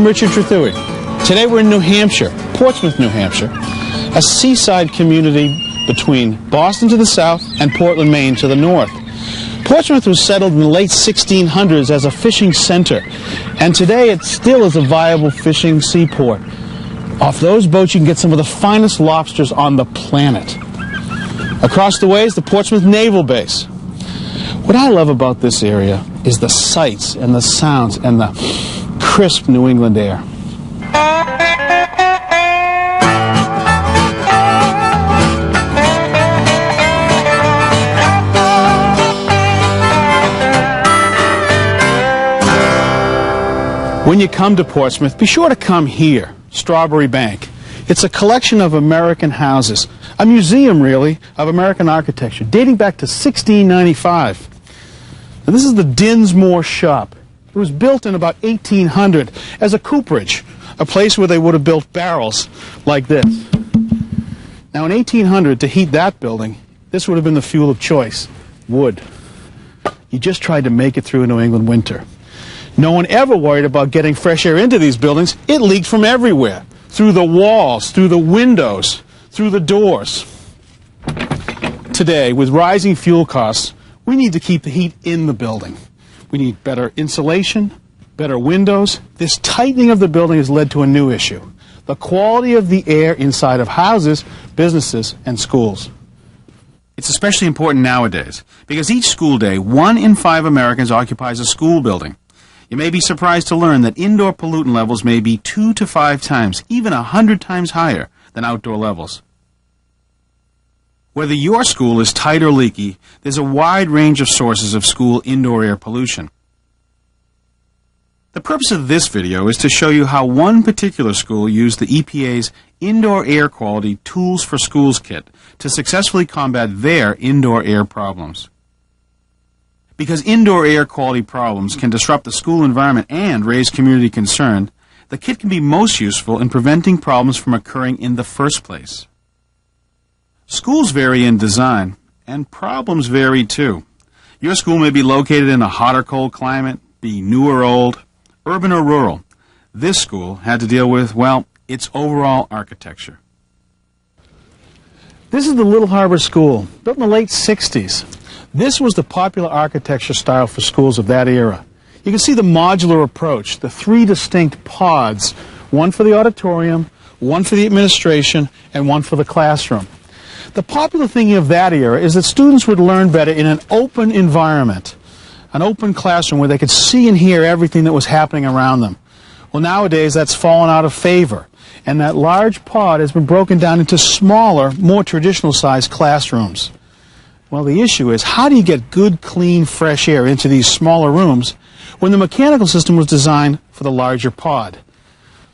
I'm Richard Trethewey. Today we're in New Hampshire, Portsmouth, New Hampshire, a seaside community between Boston to the south and Portland, Maine to the north. Portsmouth was settled in the late 1600s as a fishing center, and today it still is a viable fishing seaport. Off those boats you can get some of the finest lobsters on the planet. Across the way is the Portsmouth Naval Base. What I love about this area is the sights and the sounds and the crisp New England air. When you come to Portsmouth, be sure to come here, Strawberry Bank. It's a collection of American houses, a museum, really, of American architecture, dating back to 1695. Now, this is the Dinsmore Shop. It was built in about 1800 as a cooperage, a place where they would have built barrels like this. Now, in 1800, to heat that building, this would have been the fuel of choice, wood. You just tried to make it through a New England winter. No one ever worried about getting fresh air into these buildings. It leaked from everywhere, through the walls, through the windows, through the doors. Today, with rising fuel costs, we need to keep the heat in the building. We need better insulation, better windows. This tightening of the building has led to a new issue: the quality of the air inside of houses, businesses, and schools. It's especially important nowadays because each school day, 1 in 5 Americans occupies a school building. You may be surprised to learn that indoor pollutant levels may be 2 to 5 times, even 100 times higher than outdoor levels. Whether your school is tight or leaky, there's a wide range of sources of school indoor air pollution. The purpose of this video is to show you how one particular school used the EPA's Indoor Air Quality Tools for Schools kit to successfully combat their indoor air problems. Because indoor air quality problems can disrupt the school environment and raise community concern, the kit can be most useful in preventing problems from occurring in the first place. Schools vary in design, and problems vary too. Your school may be located in a hot or cold climate, be new or old, urban or rural. This school had to deal with, well, its overall architecture. This is the Little Harbor School, built in the late 60s. This was the popular architecture style for schools of that era. You can see the modular approach, the 3 distinct pods, one for the auditorium, one for the administration, and one for the classroom. The popular thinking of that era is that students would learn better in an open environment, an open classroom where they could see and hear everything that was happening around them. Well, nowadays that's fallen out of favor, and that large pod has been broken down into smaller, more traditional-sized classrooms. Well, the issue is, how do you get good, clean, fresh air into these smaller rooms when the mechanical system was designed for the larger pod?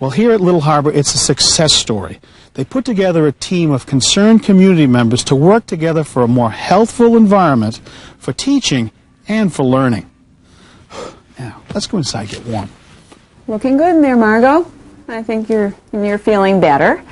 Well, here at Little Harbor, it's a success story. They put together a team of concerned community members to work together for a more healthful environment for teaching and for learning. Now, let's go inside and get warm. Looking good in there, Margot. I think you're feeling better.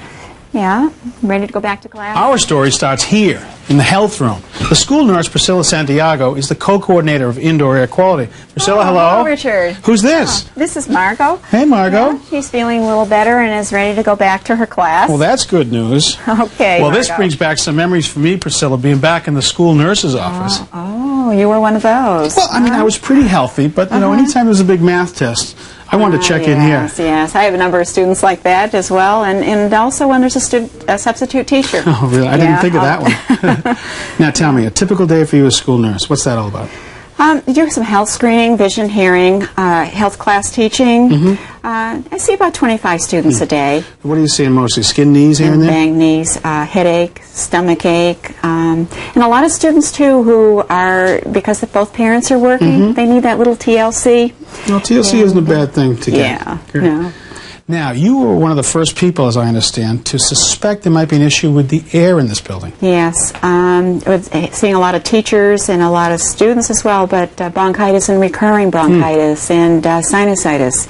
Yeah, ready to go back to class? Our story starts here, in the health room. The school nurse, Priscilla Santiago, is the co-coordinator of indoor air quality. Priscilla, hello. Hello, Richard. Who's this? This is Margot. Hey, Margot. Yeah, she's feeling a little better and is ready to go back to her class. Well, that's good news. Okay, Well, Margot. this brings back some memories for me, Priscilla, being back in the school nurse's office. Oh, you were one of those. Well, I mean, I was pretty healthy, but, you know, anytime there's a big math test, I wanted to check in here. Yes, I have a number of students like that as well, and also when there's a substitute teacher. Oh, really? I didn't think of that one. Now, tell me, a typical day for you as school nurse, what's that all about? You do some health screening, vision, hearing, health class teaching. I see about 25 students a day. What are you seeing mostly? Skin, knees here and there? Bang knees, headache, stomach ache, and a lot of students too who are, because if both parents are working, they need that little TLC. Well, TLC isn't a bad thing to get. Yeah, yeah. Now, you were one of the first people, as I understand, to suspect there might be an issue with the air in this building. Yes, seeing a lot of teachers and a lot of students as well, but bronchitis and recurring bronchitis and sinusitis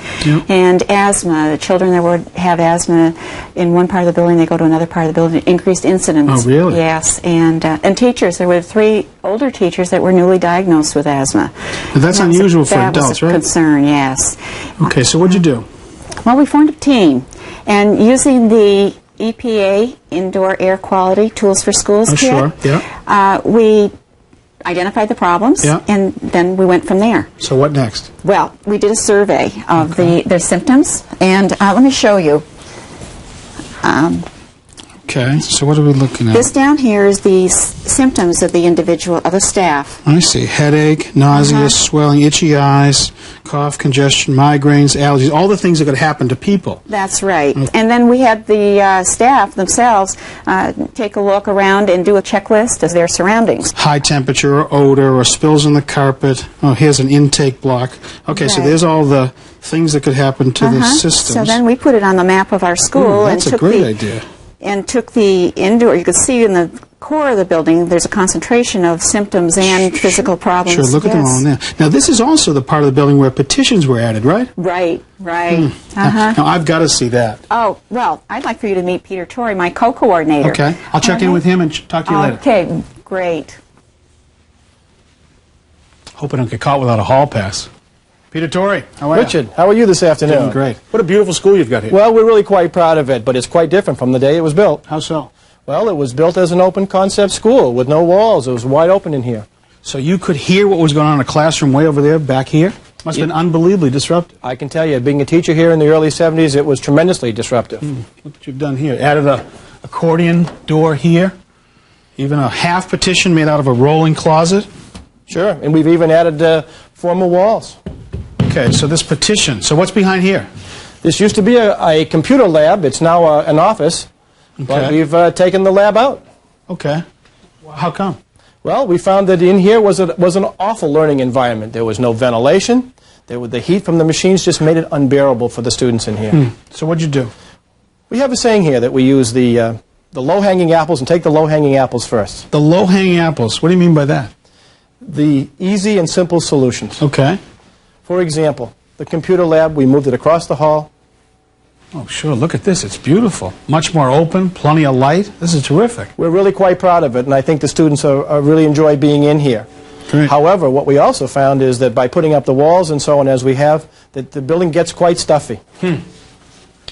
and asthma. The children that would have asthma in one part of the building, they go to another part of the building, increased incidence. Oh, really? Yes, and teachers. There were 3 older teachers that were newly diagnosed with asthma. But that's unusual for adults, right? That was a concern, yes. Okay, so what'd you do? Well, we formed a team, and using the EPA, Indoor Air Quality Tools for Schools kit, sure, yeah. We identified the problems, Yeah. and then we went from there. So what next? Well, we did a survey of their symptoms, and let me show you. Okay, so what are we looking at? This down here is the symptoms of the individual, of the staff. I see. Headache, nausea, swelling, itchy eyes, cough, congestion, migraines, allergies, all the things that could happen to people. That's right. And then we had the staff themselves take a look around and do a checklist of their surroundings. High temperature or odor or spills on the carpet. Oh, here's an intake block. Okay, so Right. there's all the things that could happen to the systems. So then we put it on the map of our school. That's and a great idea. And took the indoor, you could see in the core of the building, there's a concentration of symptoms and physical problems. Sure, look at them all now. Now, this is also the part of the building where petitions were added, right? Right, right. Now, I've got to see that. Oh, well, I'd like for you to meet Peter Torrey, my co-coordinator. Okay, I'll check in with him and talk to you later. Okay, great. Hope I don't get caught without a hall pass. Peter Torrey, how are you? Richard, how are you this afternoon? Doing great. What a beautiful school you've got here. Well, we're really quite proud of it, but it's quite different from the day it was built. How so? Well, it was built as an open concept school with no walls. It was wide open in here. So you could hear what was going on in a classroom way over there, back here? Must have been unbelievably disruptive. I can tell you, being a teacher here in the early 70s, it was tremendously disruptive. Look what you've done here. Added a accordion door here. Even a half partition made out of a rolling closet. Sure, and we've even added formal walls. Okay, so this partition. So what's behind here? This used to be a computer lab. It's now an office, but Okay. we've taken the lab out. Okay. How come? Well, we found that in here was an awful learning environment. There was no ventilation. The heat from the machines just made it unbearable for the students in here. So what'd you do? We have a saying here that we use the low-hanging apples and take the low-hanging apples first. The low-hanging apples. What do you mean by that? The easy and simple solutions. Okay. For example, the computer lab, we moved it across the hall. Oh, sure. Look at this. It's beautiful. Much more open, plenty of light. This is terrific. We're really quite proud of it, and I think the students are really enjoy being in here. Great. However, what we also found is that by putting up the walls and so on as we have, that the building gets quite stuffy.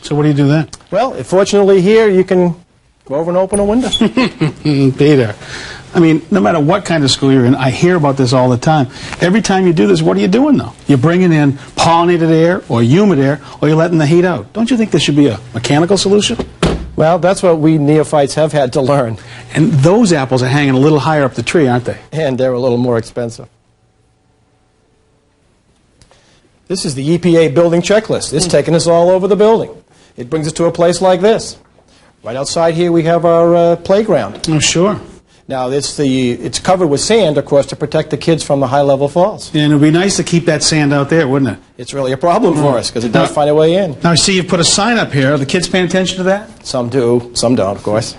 So what do you do then? Well, fortunately here you can go over and open a window. Peter, I mean, no matter what kind of school you're in, I hear about this all the time. Every time you do this, what are you doing, though? You're bringing in pollinated air or humid air, or you're letting the heat out. Don't you think there should be a mechanical solution? Well, that's what we neophytes have had to learn, And those apples are hanging a little higher up the tree, aren't they? and they're a little more expensive. This is the EPA building checklist. It's taken us all over the building. It brings us to a place like this. Right outside here we have our playground. Oh, sure. Now, it's covered with sand, of course, to protect the kids from the high-level falls. And it would be nice to keep that sand out there, wouldn't it? It's really a problem for us because it does find a way in. Now, I see you've put a sign up here. Are the kids paying attention to that? Some do, some don't, of course.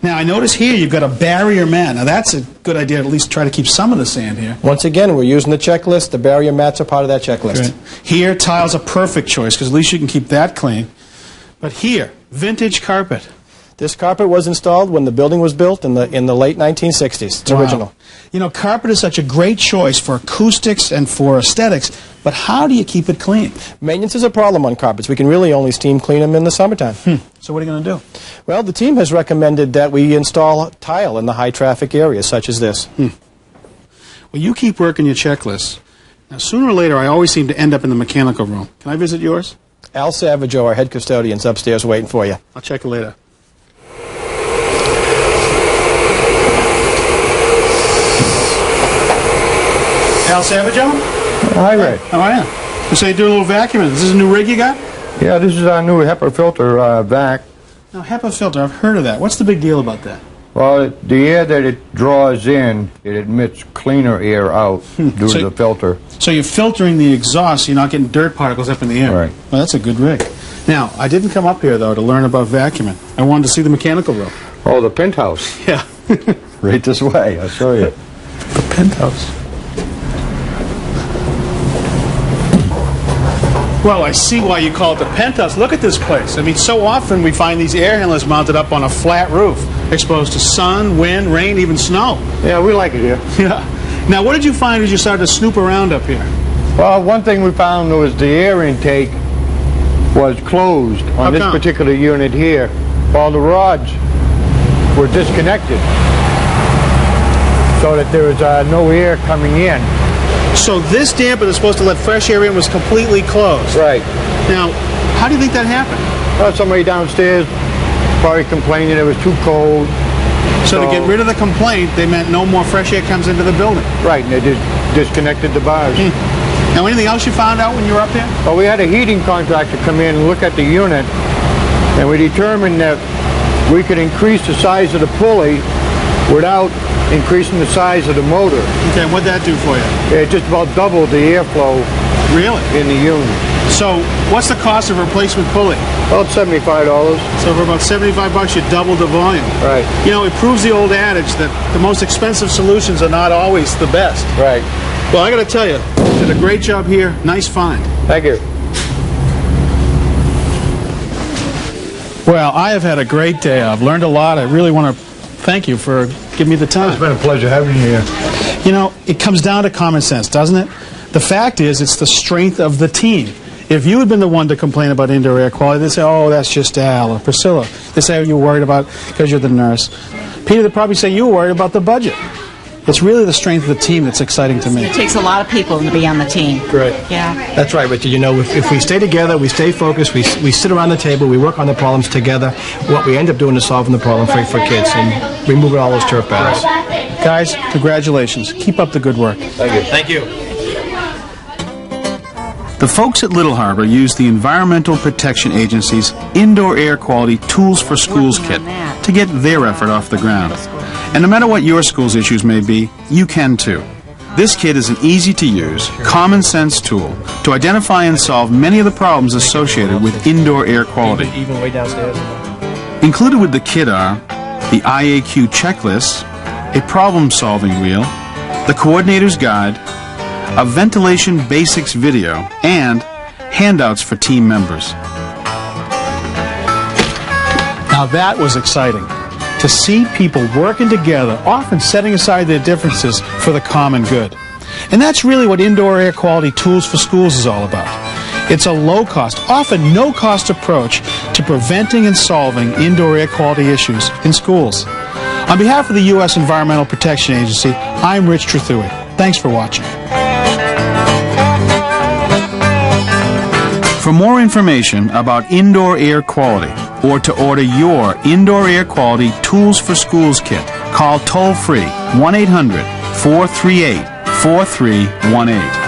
Now, I notice here you've got a barrier mat. Now, that's a good idea to at least try to keep some of the sand here. Once again, we're using the checklist. The barrier mats are part of that checklist. Here, tile's a perfect choice because at least you can keep that clean. But here, vintage carpet. This carpet was installed when the building was built in the late 1960s. It's Wow. original. You know, carpet is such a great choice for acoustics and for aesthetics, but how do you keep it clean? Maintenance is a problem on carpets. We can really only steam clean them in the summertime. So what are you going to do? Well, the team has recommended that we install tile in the high-traffic areas, such as this. Well, you keep working your checklist. Now, sooner or later, I always seem to end up in the mechanical room. Can I visit yours? Al Savageau, our head custodian, is upstairs waiting for you. I'll check it later. Al Savageau? Hi, Ray. How are you? So you're doing a little vacuuming. Is this a new rig you got? Yeah, this is our new HEPA filter vac. Now, HEPA filter, I've heard of that. What's the big deal about that? Well, the air that it draws in, it emits cleaner air out due So- to the filter. So you're filtering the exhaust so you're not getting dirt particles up in the air. Right. Well, that's a good rig. Now, I didn't come up here, though, to learn about vacuuming. I wanted to see the mechanical room. Oh, the penthouse. Yeah. Right this way, I'll show you. The penthouse. Well, I see why you call it the penthouse. Look at this place. I mean, so often we find these air handlers mounted up on a flat roof, exposed to sun, wind, rain, even snow. Yeah, we like it here. Yeah. Now, what did you find as you started to snoop around up here? Well, one thing we found was the air intake was closed How on this come? particular unit here. All the rods were disconnected so that there was no air coming in. So this damper that's supposed to let fresh air in was completely closed. Right. Now, how do you think that happened? Well, somebody downstairs probably complaining it was too cold. So to get rid of the complaint, they meant no more fresh air comes into the building. Right, and they just disconnected the bars. Now, anything else you found out when you were up there? Well, we had a heating contractor come in and look at the unit, and we determined that we could increase the size of the pulley without increasing the size of the motor. Okay, what'd that do for you? It just about doubled the airflow Really? in the unit. So, what's the cost of a replacement pulley? About $75. So for about $75, you double the volume. Right. You know, it proves the old adage that the most expensive solutions are not always the best. Right. Well, I got to tell you, you did a great job here. Nice find. Thank you. Well, I have had a great day. I've learned a lot. I really want to thank you for giving me the time. It's been a pleasure having you here. You know, it comes down to common sense, doesn't it? The fact is, it's the strength of the team. If you had been the one to complain about indoor air quality, they'd say, oh, that's just Al or Priscilla. They'd say, oh, you're worried about because you're the nurse. Peter, they'd probably say, you were worried about the budget. It's really the strength of the team that's exciting to me. It takes a lot of people to be on the team. Great. Yeah. That's right, Richard. You know, if we stay together, we stay focused, we sit around the table, we work on the problems together, what we end up doing is solving the problem for kids and removing all those turf battles. Guys, congratulations. Keep up the good work. Thank you. Thank you. The folks at Little Harbor use the Environmental Protection Agency's Indoor Air Quality Tools for Schools kit to get their effort off the ground. And no matter what your school's issues may be, you can too. This kit is an easy-to-use, common-sense tool to identify and solve many of the problems associated with indoor air quality. Even way downstairs. Included with the kit are the IAQ checklist, a problem-solving wheel, the coordinator's guide, a ventilation basics video, and handouts for team members. Now that was exciting. To see people working together, often setting aside their differences for the common good. And that's really what Indoor Air Quality Tools for Schools is all about. It's a low-cost, often no-cost approach to preventing and solving indoor air quality issues in schools. On behalf of the U.S. Environmental Protection Agency, I'm Rich Trethewey. Thanks for watching. For more information about indoor air quality or to order your Indoor Air Quality Tools for Schools kit, call toll-free 1-800-438-4318.